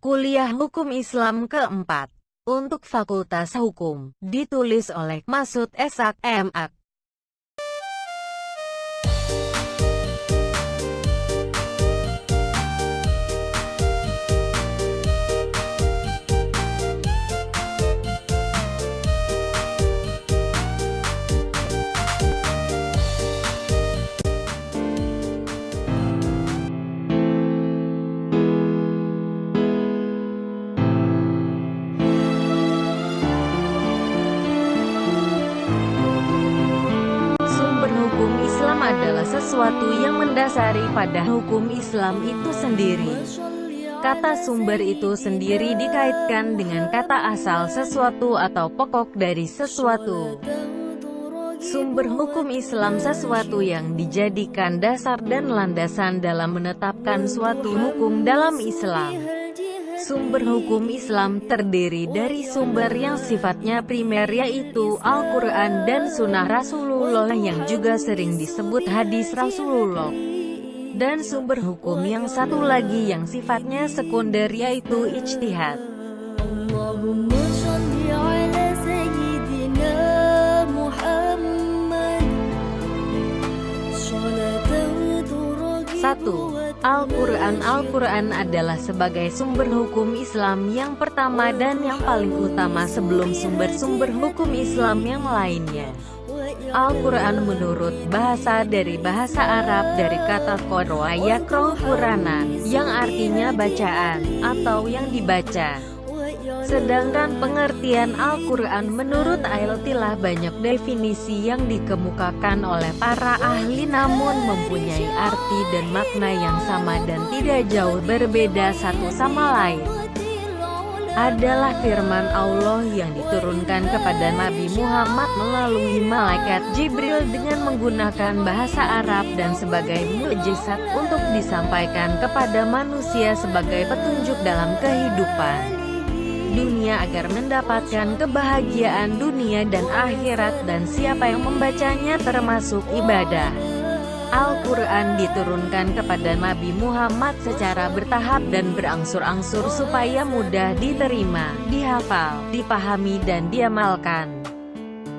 Kuliah Hukum Islam keempat, untuk Fakultas Hukum, ditulis oleh Masud Eshak, M.Ak. Hukum Islam adalah sesuatu yang mendasari pada hukum Islam itu sendiri. Kata sumber itu sendiri dikaitkan dengan kata asal sesuatu atau pokok dari sesuatu. Sumber hukum Islam sesuatu yang dijadikan dasar dan landasan dalam menetapkan suatu hukum dalam Islam. Sumber hukum Islam terdiri dari sumber yang sifatnya primer, yaitu Al-Quran dan Sunnah Rasulullah yang juga sering disebut hadis Rasulullah. Dan sumber hukum yang satu lagi yang sifatnya sekunder, yaitu ijtihad. Allahumma shalli ala sayyidina Muhammad. 1. Al-Quran adalah sebagai sumber hukum Islam yang pertama dan yang paling utama sebelum sumber-sumber hukum Islam yang lainnya. Al-Quran menurut bahasa dari bahasa Arab dari kata qara'a yaqra'u Qur'anan, yang artinya bacaan, atau yang dibaca. Sedangkan pengertian Al-Quran menurut Al-Tilah banyak definisi yang dikemukakan oleh para ahli namun mempunyai arti dan makna yang sama dan tidak jauh berbeda satu sama lain. Adalah firman Allah yang diturunkan kepada Nabi Muhammad melalui malaikat Jibril dengan menggunakan bahasa Arab dan sebagai mukjizat untuk disampaikan kepada manusia sebagai petunjuk dalam kehidupan dunia agar mendapatkan kebahagiaan dunia dan akhirat, dan siapa yang membacanya termasuk ibadah. Al-Quran diturunkan kepada Nabi Muhammad secara bertahap dan berangsur-angsur supaya mudah diterima, dihafal, dipahami dan diamalkan.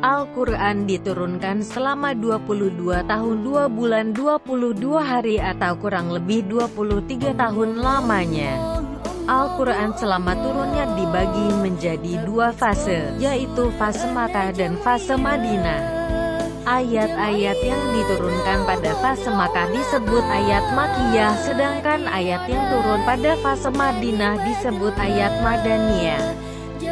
Al-Quran diturunkan selama 22 tahun 2 bulan 22 hari atau kurang lebih 23 tahun lamanya. Al-Quran selama turunnya dibagi menjadi dua fase, yaitu fase Makkah dan fase Madinah. Ayat-ayat yang diturunkan pada fase Makkah disebut ayat Makkiyah, sedangkan ayat yang turun pada fase Madinah disebut ayat Madaniyah.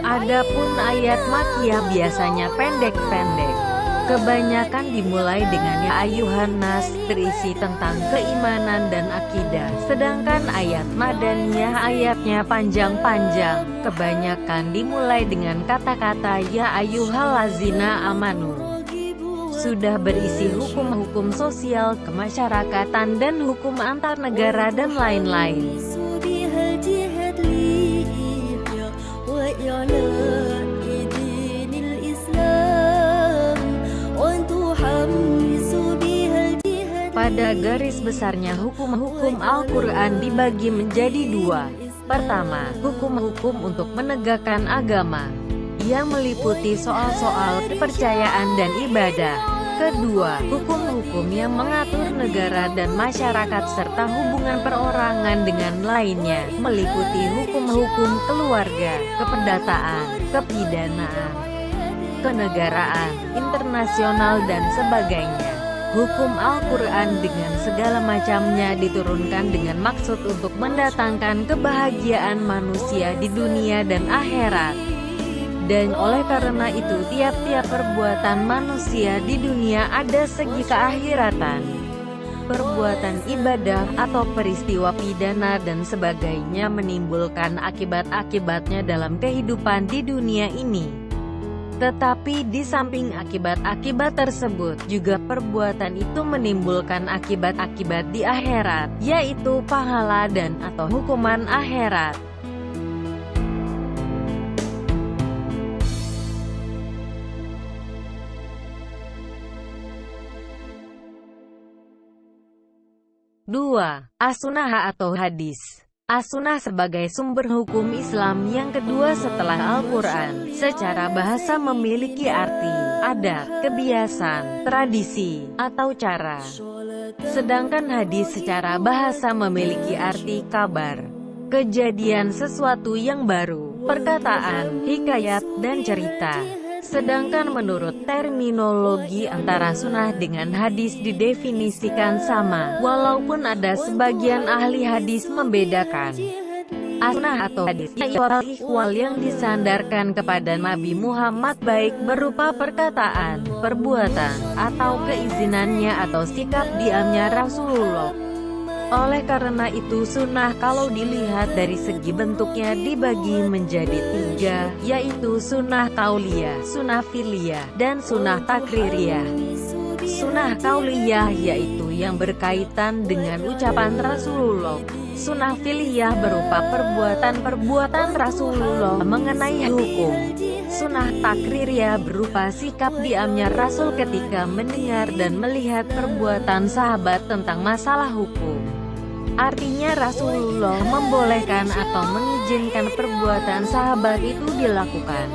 Adapun ayat Makkiyah biasanya pendek-pendek. Kebanyakan dimulai dengan Ya Ayyuhan Nas, terisi tentang keimanan dan akidah. Sedangkan ayat Madaniyah ayatnya panjang-panjang. Kebanyakan dimulai dengan kata-kata Ya Ayyuhallazina Amanu. Sudah berisi hukum-hukum sosial, kemasyarakatan dan hukum antar negara dan lain-lain. Pada garis besarnya hukum-hukum Al-Quran dibagi menjadi dua. Pertama, hukum-hukum untuk menegakkan agama, yang meliputi soal-soal kepercayaan dan ibadah. Kedua, hukum-hukum yang mengatur negara dan masyarakat serta hubungan perorangan dengan lainnya, meliputi hukum-hukum keluarga, keperdataan, kepidanaan, kenegaraan, internasional dan sebagainya. Hukum Al-Quran dengan segala macamnya diturunkan dengan maksud untuk mendatangkan kebahagiaan manusia di dunia dan akhirat. Dan oleh karena itu tiap-tiap perbuatan manusia di dunia ada segi keakhiratan. Perbuatan ibadah atau peristiwa pidana dan sebagainya menimbulkan akibat-akibatnya dalam kehidupan di dunia ini. Tetapi di samping akibat-akibat tersebut, juga perbuatan itu menimbulkan akibat-akibat di akhirat, yaitu pahala dan atau hukuman akhirat. Dua, As-Sunnah atau hadis. As-Sunnah sebagai sumber hukum Islam yang kedua setelah Al-Quran, secara bahasa memiliki arti, adat, kebiasaan, tradisi, atau cara. Sedangkan hadis secara bahasa memiliki arti kabar, kejadian sesuatu yang baru, perkataan, hikayat, dan cerita. Sedangkan menurut terminologi antara sunnah dengan hadis didefinisikan sama, walaupun ada sebagian ahli hadis membedakan. As-Sunnah atau hadis ialah ikhwal yang disandarkan kepada Nabi Muhammad baik berupa perkataan, perbuatan, atau keizinannya atau sikap diamnya Rasulullah. Oleh karena itu sunnah kalau dilihat dari segi bentuknya dibagi menjadi tiga, yaitu sunnah kauliyah, sunnah fi'liyah, dan sunnah takririyah. Sunnah kauliyah yaitu yang berkaitan dengan ucapan Rasulullah. Sunnah fi'liyah berupa perbuatan-perbuatan Rasulullah mengenai hukum. Sunnah takririyah berupa sikap diamnya Rasul ketika mendengar dan melihat perbuatan sahabat tentang masalah hukum. Artinya Rasulullah membolehkan atau mengizinkan perbuatan sahabat itu dilakukan.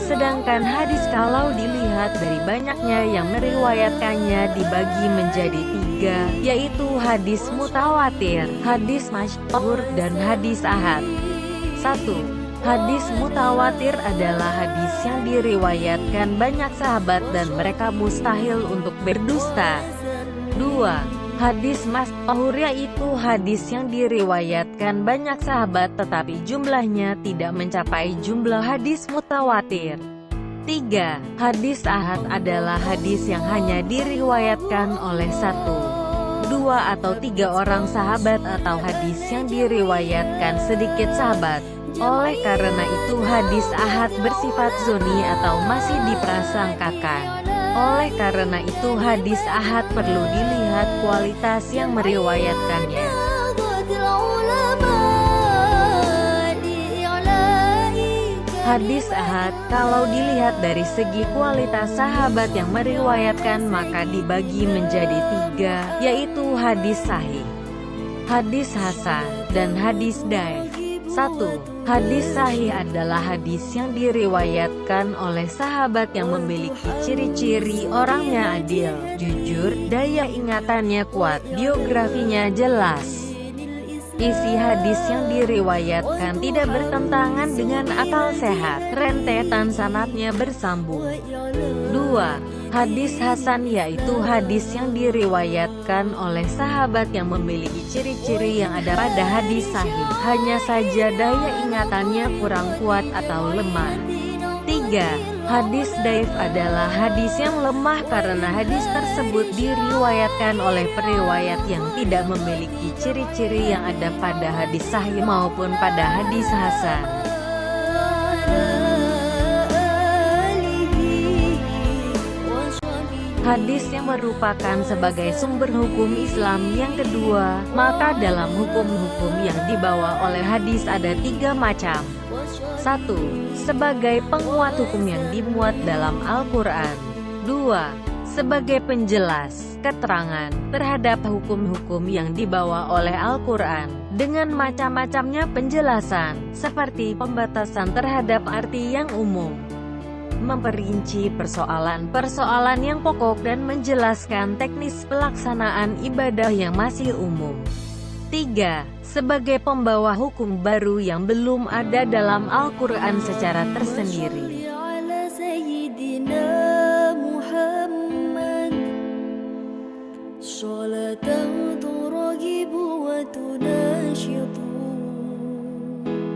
Sedangkan hadis kalau dilihat dari banyaknya yang meriwayatkannya dibagi menjadi tiga, yaitu hadis mutawatir, hadis masyhur, dan hadis ahad. 1. Hadis mutawatir adalah hadis yang diriwayatkan banyak sahabat dan mereka mustahil untuk berdusta. 2. Hadis masyhur yaitu hadis yang diriwayatkan banyak sahabat tetapi jumlahnya tidak mencapai jumlah hadis mutawatir. 3. Hadis ahad adalah hadis yang hanya diriwayatkan oleh 1, 2 atau 3 orang sahabat atau hadis yang diriwayatkan sedikit sahabat. Oleh karena itu hadis ahad bersifat zoni atau masih diprasangkakan. Oleh karena itu hadis ahad perlu dilihat kualitas yang meriwayatkannya. Hadis ahad kalau dilihat dari segi kualitas sahabat yang meriwayatkan maka dibagi menjadi tiga, yaitu hadis sahih, hadis hasan, dan hadis dhaif. 1. Hadis sahih adalah hadis yang diriwayatkan oleh sahabat yang memiliki ciri-ciri orangnya adil, jujur, daya ingatannya kuat, biografinya jelas. Isi hadis yang diriwayatkan tidak bertentangan dengan akal sehat, rentetan sanadnya bersambung. 2. Hadis hasan yaitu hadis yang diriwayatkan oleh sahabat yang memiliki ciri-ciri yang ada pada hadis sahih, hanya saja daya ingatannya kurang kuat atau lemah. 3. Hadis dhaif adalah hadis yang lemah karena hadis tersebut diriwayatkan oleh periwayat yang tidak memiliki ciri-ciri yang ada pada hadis sahih maupun pada hadis hasan. Hadis yang merupakan sebagai sumber hukum Islam yang kedua, maka dalam hukum-hukum yang dibawa oleh hadis ada 3 macam. 1. Sebagai penguat hukum yang dimuat dalam Al-Quran. 2. Sebagai penjelas, keterangan, terhadap hukum-hukum yang dibawa oleh Al-Quran, dengan macam-macamnya penjelasan, seperti pembatasan terhadap arti yang umum, memperinci persoalan-persoalan yang pokok dan menjelaskan teknis pelaksanaan ibadah yang masih umum. 3. Sebagai pembawa hukum baru yang belum ada dalam Al-Quran secara tersendiri.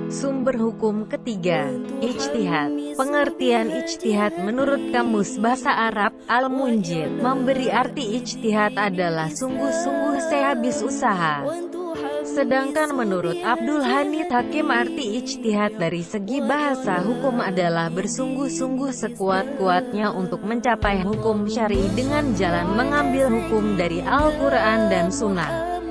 Sumber hukum ketiga, ijtihad. Pengertian ijtihad menurut Kamus Bahasa Arab, Al-Munjid, memberi arti ijtihad adalah sungguh-sungguh sehabis usaha. Sedangkan menurut Abdul Hamid Hakim arti ijtihad dari segi bahasa hukum adalah bersungguh-sungguh sekuat-kuatnya untuk mencapai hukum syar'i dengan jalan mengambil hukum dari Al-Quran dan Sunnah.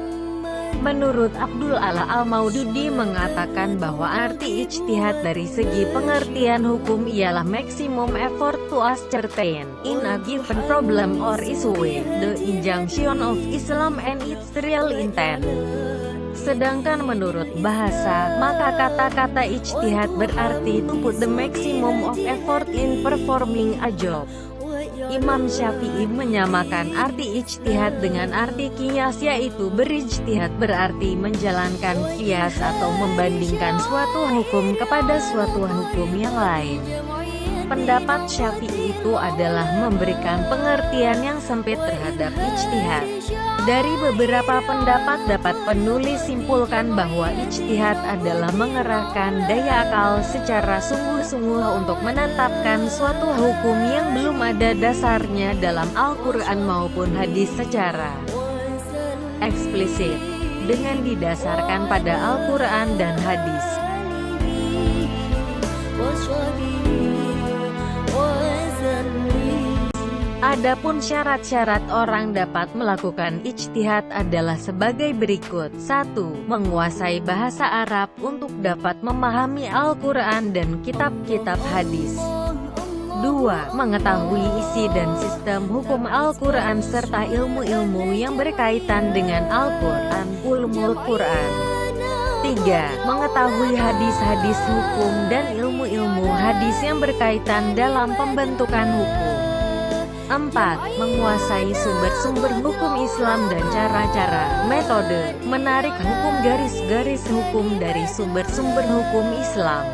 Menurut Abdul Ala Al-Maududi mengatakan bahwa arti ijtihad dari segi pengertian hukum ialah maximum effort to ascertain, in a given problem or issue, the injunction of Islam and its real intent. Sedangkan menurut bahasa, maka kata-kata ijtihad berarti to put the maximum of effort in performing a job. Imam Syafi'i menyamakan arti ijtihad dengan arti qiyas, yaitu berijtihad berarti menjalankan qiyas atau membandingkan suatu hukum kepada suatu hukum yang lain. Pendapat Syafi'i itu adalah memberikan pengertian yang sempit terhadap ijtihad. Dari beberapa pendapat dapat penulis simpulkan bahwa ijtihad adalah mengerahkan daya akal secara sungguh-sungguh untuk menetapkan suatu hukum yang belum ada dasarnya dalam Al-Quran maupun hadis secara eksplisit, dengan didasarkan pada Al-Quran dan hadis. Adapun syarat-syarat orang dapat melakukan ijtihad adalah sebagai berikut. 1. Menguasai bahasa Arab untuk dapat memahami Al-Quran dan kitab-kitab hadis. 2. Mengetahui isi dan sistem hukum Al-Quran serta ilmu-ilmu yang berkaitan dengan Al-Quran, ulumul Quran. 3. Mengetahui hadis-hadis hukum dan ilmu-ilmu hadis yang berkaitan dalam pembentukan hukum. 4. Menguasai sumber-sumber hukum Islam dan cara-cara, metode, menarik hukum garis-garis hukum dari sumber-sumber hukum Islam.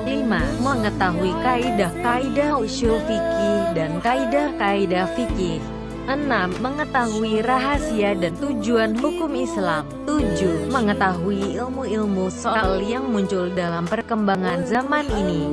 5. Mengetahui kaidah-kaidah usyul fikih dan kaidah-kaidah fikih. 6. Mengetahui rahasia dan tujuan hukum Islam. 7. Mengetahui ilmu-ilmu soal yang muncul dalam perkembangan zaman ini.